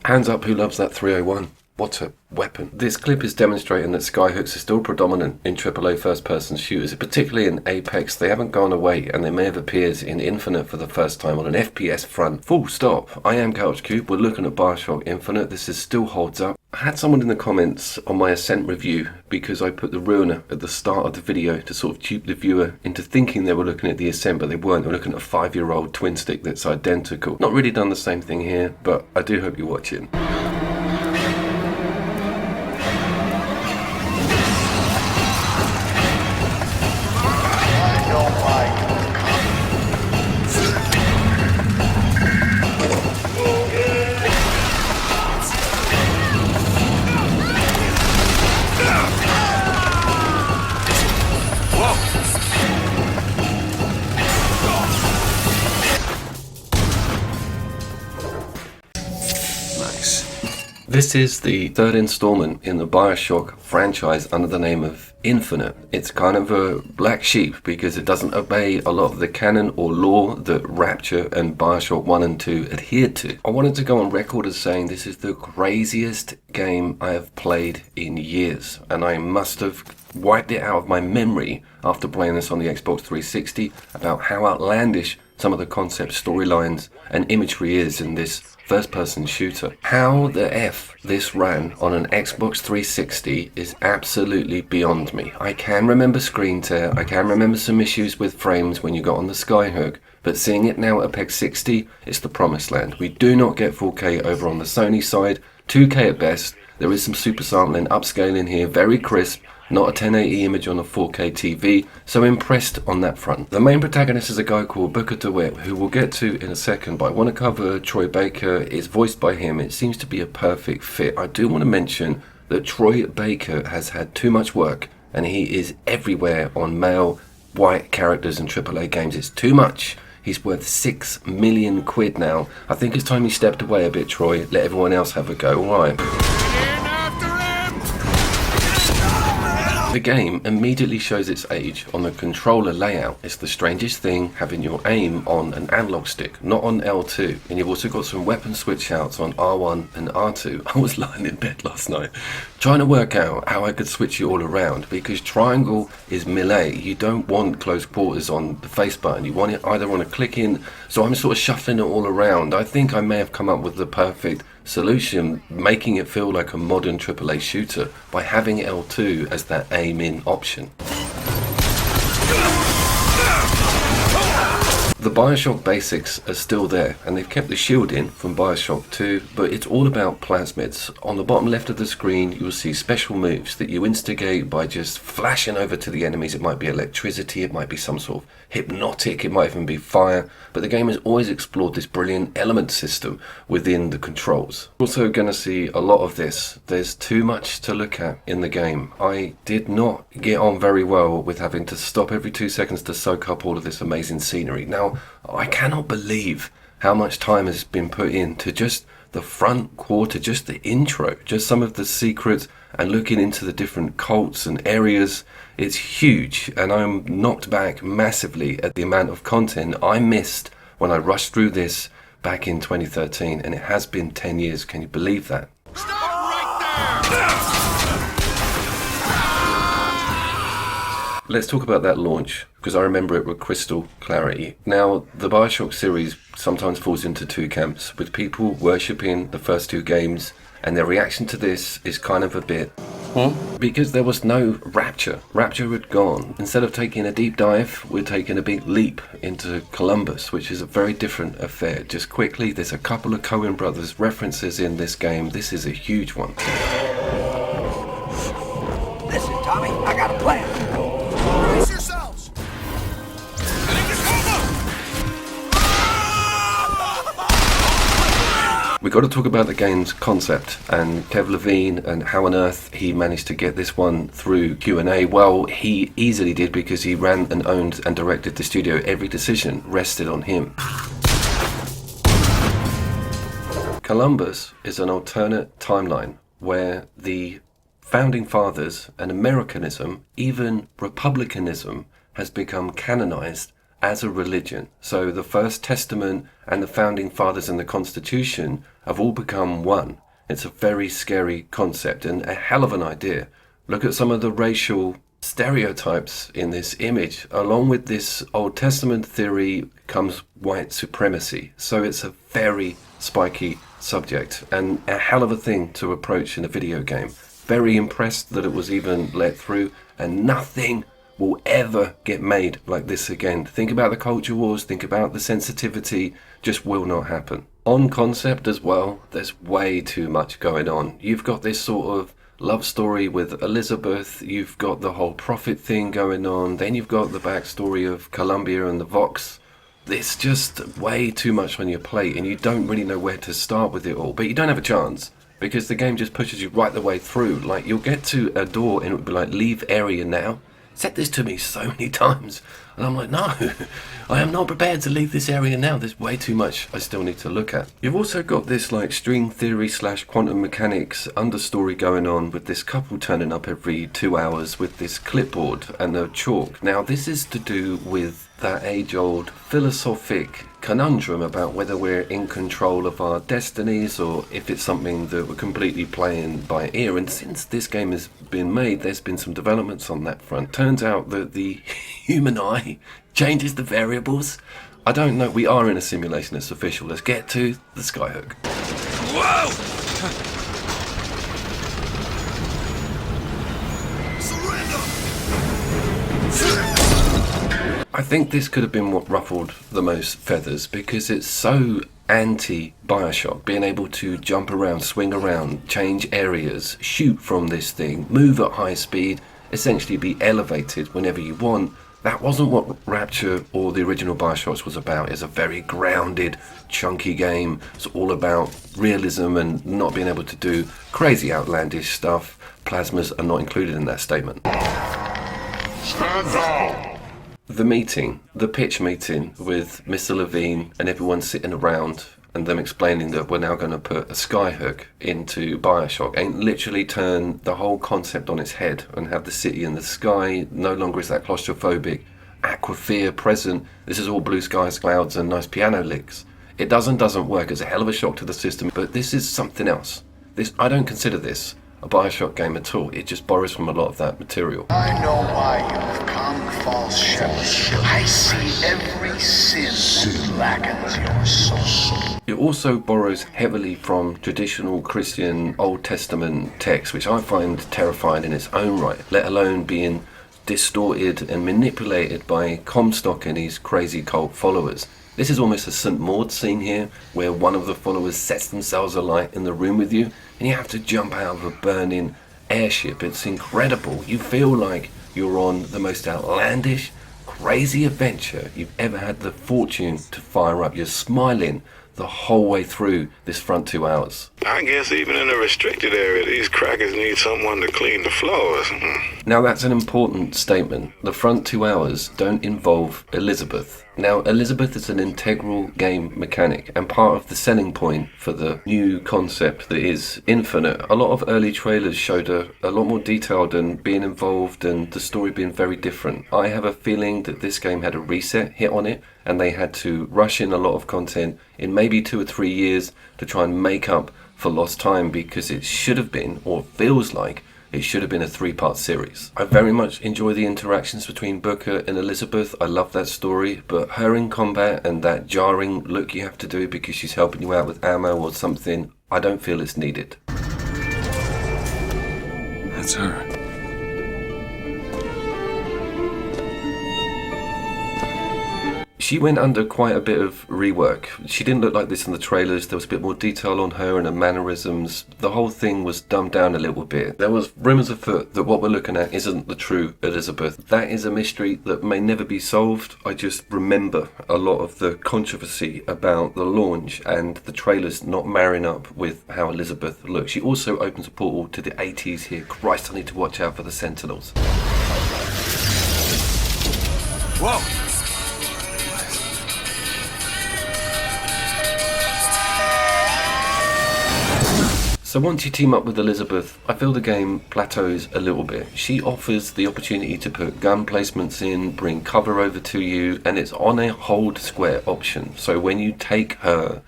Hands up who loves that 301. What a weapon. This clip is demonstrating that skyhooks are still predominant in AAA first-person shooters, particularly in Apex. They haven't gone away, and they may have appeared in Infinite for the first time on an FPS front. Full stop. I am CouchCube. We're looking at BioShock Infinite. This still holds up. I had someone in the comments on my Ascent review because I put the ruiner at the start of the video to sort of dupe the viewer into thinking they were looking at the Ascent, but they weren't. They were looking at a 5-year-old twin stick that's identical. Not really done the same thing here, but I do hope you're watching. This is the third installment in the BioShock franchise under the name of Infinite. It's kind of a black sheep because it doesn't obey a lot of the canon or lore that Rapture and BioShock 1 and 2 adhered to. I wanted to go on record as saying this is the craziest game I have played in years, and I must have wiped it out of my memory after playing this on the Xbox 360 about how outlandish some of the concept, storylines and imagery is in this first-person shooter. How the F this ran on an Xbox 360 is absolutely beyond me. I can remember screen tear, I can remember some issues with frames when you got on the skyhook, but seeing it now at PEG 60, it's the promised land. We do not get 4K over on the Sony side, 2K at best. There is some super sampling, upscaling here, very crisp, not a 1080 image on a 4K TV, so impressed on that front. The main protagonist is a guy called Booker DeWitt, who we'll get to in a second, but I want to cover Troy Baker. It's voiced by him. It seems to be a perfect fit. I do want to mention that Troy Baker has had too much work, and he is everywhere on male, white characters in AAA games. It's too much. He's worth £6 million now. I think it's time he stepped away a bit, Troy. Let everyone else have a go, alright? The game immediately shows its age on the controller layout. It's the strangest thing having your aim on an analog stick, not on L2. And you've also got some weapon switch outs on R1 and R2. I was lying in bed last night trying to work out how I could switch it all around, because triangle is melee. You don't want close quarters on the face button. You want it either on a click in. So I'm sort of shuffling it all around. I think I may have come up with the perfect solution, making it feel like a modern AAA shooter by having L2 as that aim in option. The BioShock basics are still there, and they've kept the shield in from BioShock 2, but it's all about plasmids. On the bottom left of the screen, you'll see special moves that you instigate by just flashing over to the enemies. It might be electricity, it might be some sort of hypnotic, it might even be fire, but the game has always explored this brilliant element system within the controls. We're also going to see a lot of this. There's too much to look at in the game. I did not get on very well with having to stop every 2 seconds to soak up all of this amazing scenery. Now, I cannot believe how much time has been put into just the front quarter, just the intro, just some of the secrets and looking into the different cults and areas. It's huge, and I'm knocked back massively at the amount of content I missed when I rushed through this back in 2013, and it has been 10 years. Can you believe that? Stop right there! Let's talk about that launch, because I remember it with crystal clarity. Now, the BioShock series sometimes falls into two camps, with people worshipping the first two games, and their reaction to this is kind of a bit... Because there was no Rapture. Rapture had gone. Instead of taking a deep dive, we're taking a big leap into Columbus, which is a very different affair. Just quickly, there's a couple of Coen brothers references in this game. This is a huge one. Listen, Tommy, I got a plan. Brace yourselves! We got to talk about the game's concept and Kev Levine and how on earth he managed to get this one through Q&A. Well, he easily did, because he ran and owned and directed the studio. Every decision rested on him. Columbus is an alternate timeline where the founding fathers and Americanism, even republicanism, has become canonized as a religion. So the First Testament and the Founding Fathers and the Constitution have all become one. It's a very scary concept and a hell of an idea. Look at some of the racial stereotypes in this image. Along with this Old Testament theory comes white supremacy. So it's a very spiky subject and a hell of a thing to approach in a video game. Very impressed that it was even let through, and nothing will ever get made like this again. Think about the culture wars, think about the sensitivity, just will not happen. On concept as well, there's way too much going on. You've got this sort of love story with Elizabeth, you've got the whole prophet thing going on, then you've got the backstory of Columbia and the Vox. It's just way too much on your plate and you don't really know where to start with it all, but you don't have a chance because the game just pushes you right the way through. Like, you'll get to a door and it'll be like, leave area now. Said this to me so many times and I'm like, no, I am not prepared to leave this area now. There's way too much I still need to look at. You've also got this like string theory / quantum mechanics understory going on with this couple turning up every 2 hours with this clipboard and a chalk. Now this is to do with that age-old philosophic conundrum about whether we're in control of our destinies or if it's something that we're completely playing by ear. And since this game has been made, there's been some developments on that front. Turns out that the human eye changes the variables. I don't know, we are in a simulation, it's official. Let's get to the skyhook. Whoa! Surrender! I think this could have been what ruffled the most feathers because it's so anti-BioShock, being able to jump around, swing around, change areas, shoot from this thing, move at high speed, essentially be elevated whenever you want. That wasn't what Rapture or the original BioShocks was about. It's a very grounded, chunky game. It's all about realism and not being able to do crazy outlandish stuff. Plasmids are not included in that statement. Stand down! The meeting, the pitch meeting with Mr. Levine and everyone sitting around and them explaining that we're now going to put a skyhook into BioShock and literally turn the whole concept on its head and have the city in the sky. No longer is that claustrophobic aquasphere present. This is all blue skies, clouds and nice piano licks. It doesn't work. It's a hell of a shock to the system, but this is something else. I don't consider this a BioShock game at all. It just borrows from a lot of that material. I know why you have come, false shepherd. I see every sin that blackens your soul. It also borrows heavily from traditional Christian Old Testament texts, which I find terrifying in its own right, let alone being distorted and manipulated by Comstock and his crazy cult followers. This is almost a St. Maud scene here, where one of the followers sets themselves alight in the room with you, and you have to jump out of a burning airship. It's incredible. You feel like you're on the most outlandish, crazy adventure you've ever had the fortune to fire up. You're smiling the whole way through this front 2 hours. I guess even in a restricted area, these crackers need someone to clean the floors. Now that's an important statement. The front 2 hours don't involve Elizabeth. Now Elizabeth is an integral game mechanic and part of the selling point for the new concept that is Infinite. A lot of early trailers showed a lot more detailed and being involved and the story being very different. I have a feeling that this game had a reset hit on it and they had to rush in a lot of content in maybe 2 or 3 years to try and make up for lost time, because it should have been, or feels like it should have been, a 3-part series. I very much enjoy the interactions between Booker and Elizabeth. I love that story, but her in combat and that jarring look you have to do because she's helping you out with ammo or something, I don't feel it's needed. That's her. She went under quite a bit of rework. She didn't look like this in the trailers. There was a bit more detail on her and her mannerisms. The whole thing was dumbed down a little bit. There was rumours afoot that what we're looking at isn't the true Elizabeth. That is a mystery that may never be solved. I just remember a lot of the controversy about the launch and the trailers not marrying up with how Elizabeth looks. She also opens a portal to the 80s here. Christ, I need to watch out for the Sentinels. Whoa! So once you team up with Elizabeth, I feel the game plateaus a little bit. She offers the opportunity to put gun placements in, bring cover over to you, and it's on a hold square option. So when you take her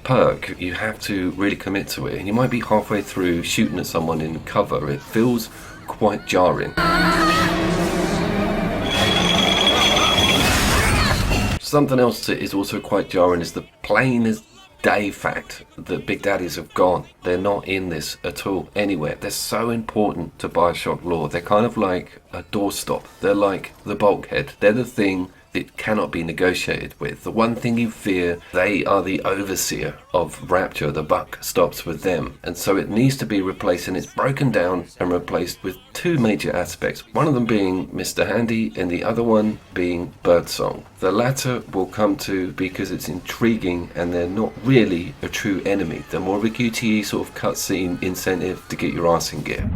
perk, you have to really commit to it. And you might be halfway through shooting at someone in cover. It feels quite jarring. Something else that is also quite jarring is the plain as day fact that Big Daddies have gone. They're not in this at all anywhere. They're so important to BioShock lore. They're kind of like a doorstop. They're like the bulkhead. They're the thing that cannot be negotiated with. The one thing you fear, they are the overseer of Rapture. The buck stops with them. And so it needs to be replaced, and it's broken down and replaced with two major aspects. One of them being Mr. Handy and the other one being Birdsong. The latter we'll come to because it's intriguing and they're not really a true enemy. They're more of a QTE sort of cutscene incentive to get your ass in gear.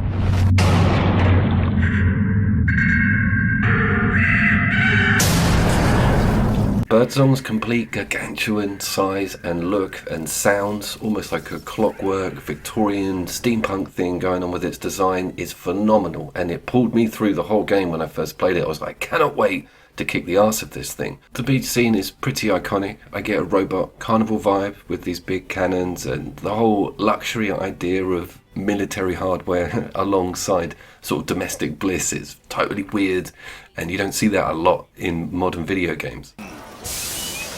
Birdsong's complete gargantuan size and look and sounds, almost like a clockwork Victorian steampunk thing going on with its design, is phenomenal, and it pulled me through the whole game. When I first played it, I was like, cannot wait to kick the arse of this thing. The beach scene is pretty iconic. I get a robot carnival vibe with these big cannons, and the whole luxury idea of military hardware alongside sort of domestic bliss is totally weird, and you don't see that a lot in modern video games.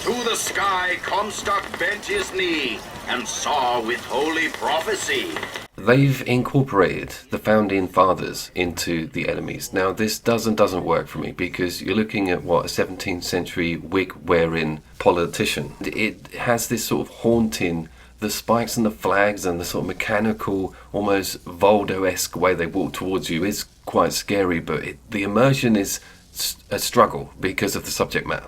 To the sky Comstock bent his knee and saw with holy prophecy. They've incorporated the founding fathers into the enemies. Now this doesn't work for me, because you're looking at what, a 17th century wig wearing politician. It has this sort of haunting, the spikes and the flags and the sort of mechanical, almost Voldo-esque way they walk towards you is quite scary, but the immersion is a struggle because of the subject matter.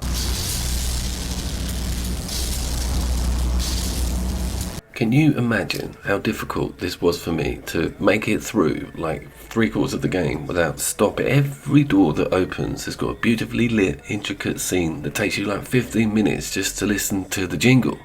Can you imagine how difficult this was for me to make it through like 3/4 of the game without stopping? Every door that opens has got a beautifully lit, intricate scene that takes you like 15 minutes just to listen to the jingle.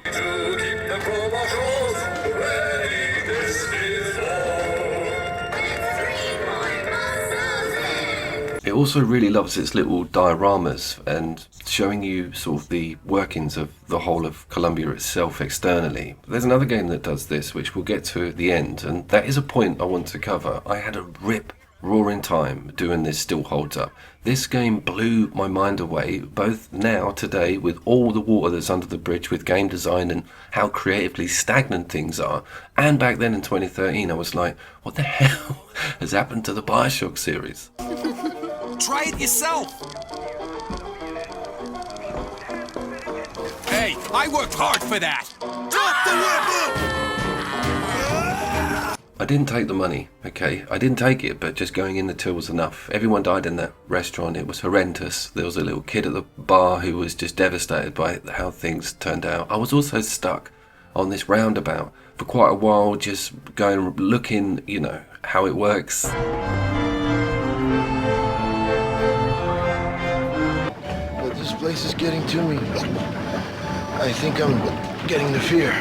It also really loves its little dioramas and showing you sort of the workings of the whole of Columbia itself externally. There's another game that does this, which we'll get to at the end, and that is a point I want to cover. I had a rip-roaring time doing this Still Holds Up. This game blew my mind away, both now, today, with all the water that's under the bridge with game design and how creatively stagnant things are, and back then in 2013 I was like, what the hell has happened to the BioShock series? Try it yourself! Hey, I worked hard for that! Drop the weapon! I didn't take the money, okay? I didn't take it, but just going in the till was enough. Everyone died in that restaurant. It was horrendous. There was a little kid at the bar who was just devastated by how things turned out. I was also stuck on this roundabout for quite a while, just going, looking, you know, how it works. This place is getting to me. I think I'm getting the fear.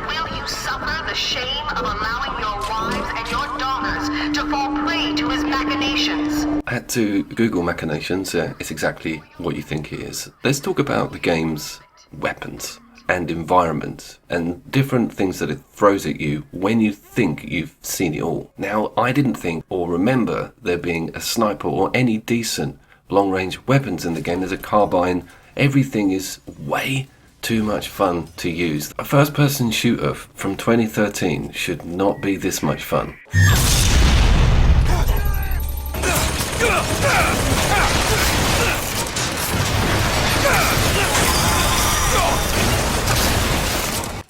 Will you suffer the shame of allowing your wives and your daughters to fall prey to his machinations? I had to Google machinations. It's exactly what you think it is. Let's talk about the game's weapons and environment and different things that it throws at you when you think you've seen it all. Now, I didn't think or remember there being a sniper or any decent long-range weapons in the game. There's a carbine. Everything is way too much fun to use. A first-person shooter from 2013 should not be this much fun.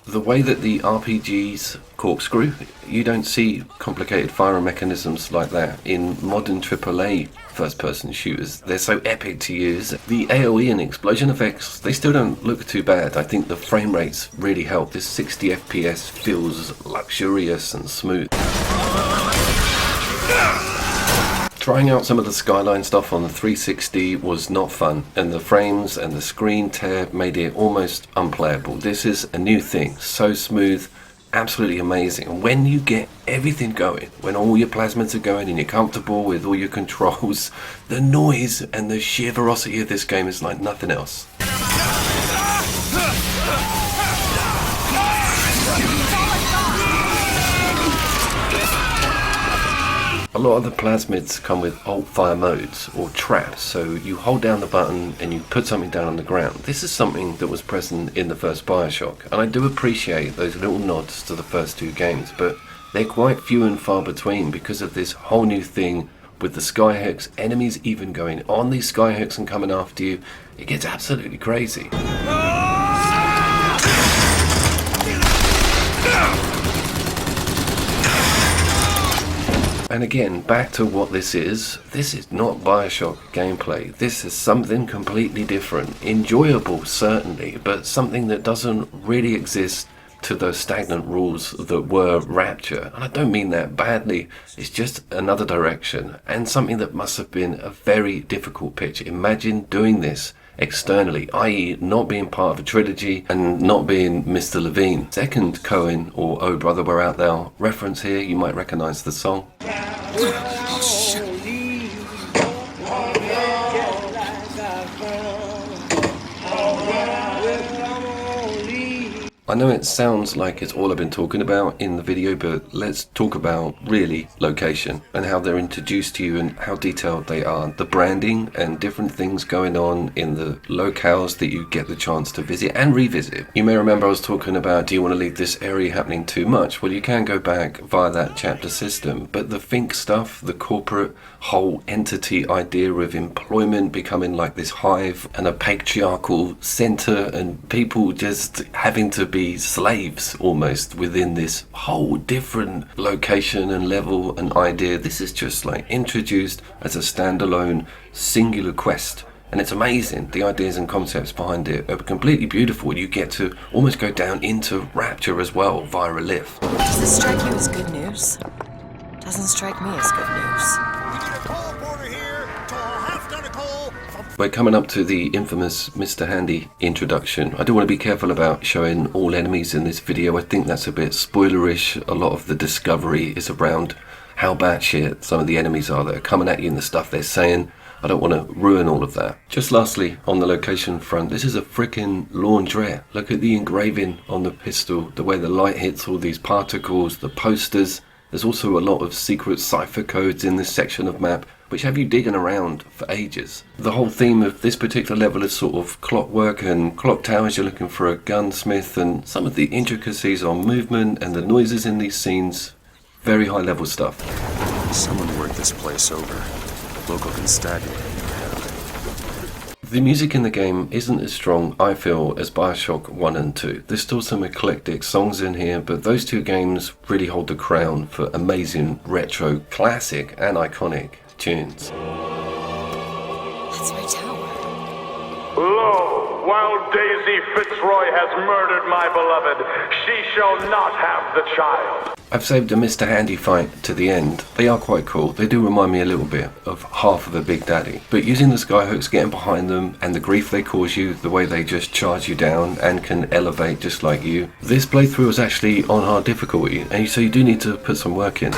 The way that the RPGs corkscrew, you don't see complicated firing mechanisms like that in modern AAA first-person shooters. They're so epic to use. The AoE and explosion effects, they still don't look too bad. I think the frame rates really help. This 60 FPS feels luxurious and smooth. Trying out some of the skyline stuff on the 360 was not fun, and the frames and the screen tear made it almost unplayable. This is a new thing, so smooth absolutely amazing. And when you get everything going, when all your plasmids are going and you're comfortable with all your controls, the noise and the sheer ferocity of this game is like nothing else. A lot of the plasmids come with alt-fire modes or traps, so you hold down the button and you put something down on the ground. This is something that was present in the first BioShock, and I do appreciate those little nods to the first two games, but they're quite few and far between because of this whole new thing with the skyhooks, enemies even going on these skyhooks and coming after you. It gets absolutely crazy. And again, back to what this is not BioShock gameplay. This is something completely different. Enjoyable, certainly, but something that doesn't really exist to those stagnant rules that were Rapture. And I don't mean that badly, it's just another direction, and something that must have been a very difficult pitch. Imagine doing this externally, i.e. not being part of a trilogy and not being Mr. Levine. Second Cohen or Oh Brother Where Art Thou reference here, you might recognize the song. Oh, shit. I know it sounds like it's all I've been talking about in the video, but let's talk about really location and how they're introduced to you and how detailed they are. The branding and different things going on in the locales that you get the chance to visit and revisit. You may remember I was talking about, do you want to leave this area happening too much? Well, you can go back via that chapter system, but the think stuff, the corporate whole entity idea of employment becoming like this hive and a patriarchal center and people just having to be slaves almost within this whole different location and level and idea. This is just like introduced as a standalone singular quest, and it's amazing. The ideas and concepts behind it are completely beautiful. You get to almost go down into Rapture as well via a lift. Does this strike you as good news? Doesn't strike me as good news. We're coming up to the infamous Mr. Handy introduction. I do want to be careful about showing all enemies in this video. I think that's a bit spoilerish. A lot of the discovery is around how batshit some of the enemies are that are coming at you and the stuff they're saying. I don't want to ruin all of that. Just lastly, on the location front, this is a freaking laundrette. Look at the engraving on the pistol, the way the light hits all these particles, the posters. There's also a lot of secret cipher codes in this section of map, which have you digging around for ages. The whole theme of this particular level is sort of clockwork and clock towers. You're looking for a gunsmith, and some of the intricacies on movement and the noises in these scenes. Very high level stuff. Someone worked this place over. Local constabulary. The music in the game isn't as strong, I feel, as BioShock 1 and 2. There's still some eclectic songs in here, but those two games really hold the crown for amazing retro, classic and iconic tunes. That's my tower. Lo, while Daisy Fitzroy has murdered my beloved, she shall not have the child. I've saved a Mr. Handy fight to the end. They are quite cool. They do remind me a little bit of half of a Big Daddy. But using the skyhooks, getting behind them, and the grief they cause you, the way they just charge you down and can elevate just like you. This playthrough is actually on hard difficulty, and so you do need to put some work in.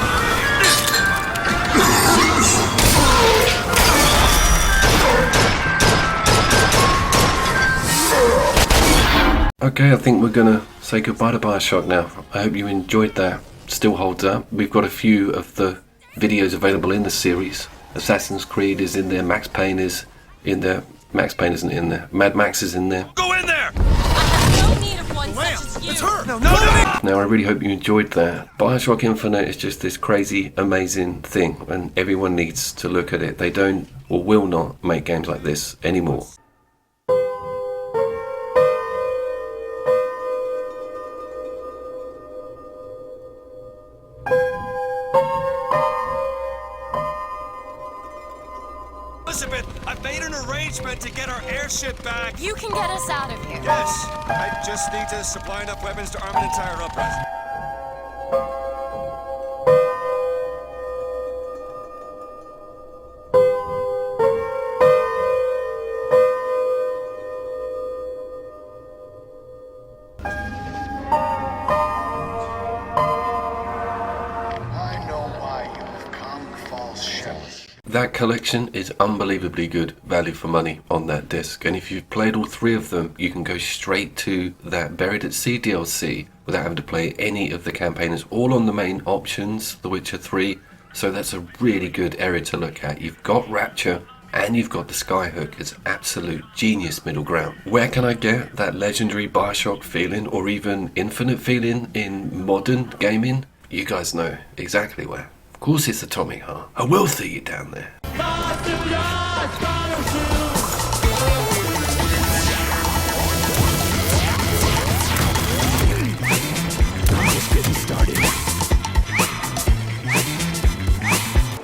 Okay, I think we're gonna say goodbye to BioShock now. I hope you enjoyed that. Still holds up. We've got a few of the videos available in the series. Assassin's Creed is in there, Max Payne is in there. Max Payne isn't in there. Mad Max is in there. Go in there! I have no need of one such as you. It's her! No! Now I really hope you enjoyed that. BioShock Infinite is just this crazy, amazing thing, and everyone needs to look at it. They don't or will not make games like this anymore. Elizabeth, I've made an arrangement to get our airship back. You can get us out of here. Yes, I just need to supply enough weapons to arm an entire uprising. That collection is unbelievably good value for money on that disc, and if you've played all 3 of them, you can go straight to that Buried at Sea DLC without having to play any of the campaigners, all on the main options, The Witcher 3, so that's a really good area to look at. You've got Rapture, and you've got the Skyhook. It's absolute genius middle ground. Where can I get that legendary BioShock feeling, or even Infinite feeling in modern gaming? You guys know exactly where. Of course it's Atomic Heart. I will see you down there. Just getting started.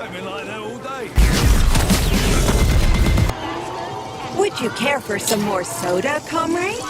I've been like that all day. Would you care for some more soda, comrade?